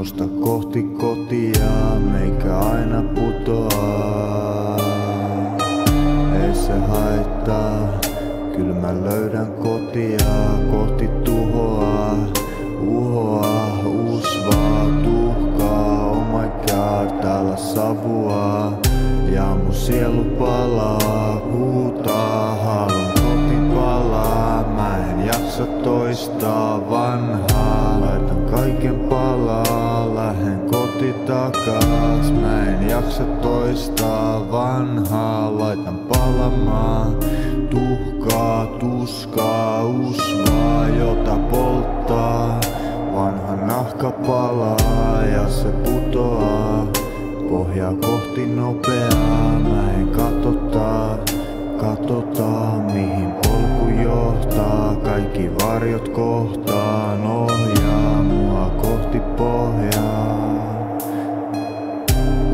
Jonosta kohti kotia, meikä aina putoaa. Ei se haittaa, kyllä mä löydän kotia kohti tuhoa. Uhoa, usvaa, tuhkaa, oh my god, täällä savua. Ja mun sielu palaa, huutaa, haluun koti palaa. Mä en jaksa toistaa vanhaa, laitan kaiken palaa, lähden koti takas. Mä en jaksa toistaa vanhaa, laitan palamaan. Tuhkaa, tuskaa, usvaa, jota polttaa. Vanha nahka palaa ja se putoaa. Pohjaa kohti nopeaa, mä en katsotaan mihin polku johtaa. Kaikki varjot kohtaan, ohjaa mua kohti pohjaa.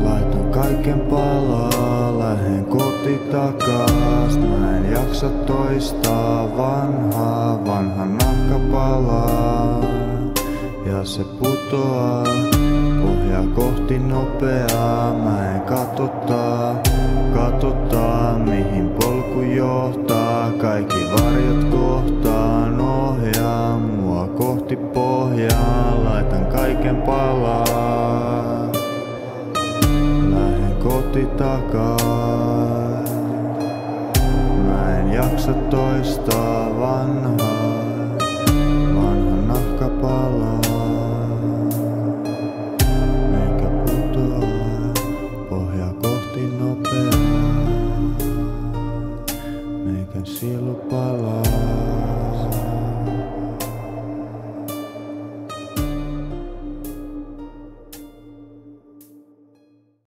Laitan kaiken palaa, lähden koti takas. Mä en jaksa toistaa vanhaa, vanha nahka palaa ja se putoaa. Pohjaa kohti nopeaa, mä en katsotaan mihin polku johtaa. Kaikki varjot kohtaan, ohjaa mua kohti pohjaa. Laitan kaiken palaa, lähden koti takas. Mä en jaksa toistaa vanhaa, vanha nahka palaa. Meikän sielu palaa.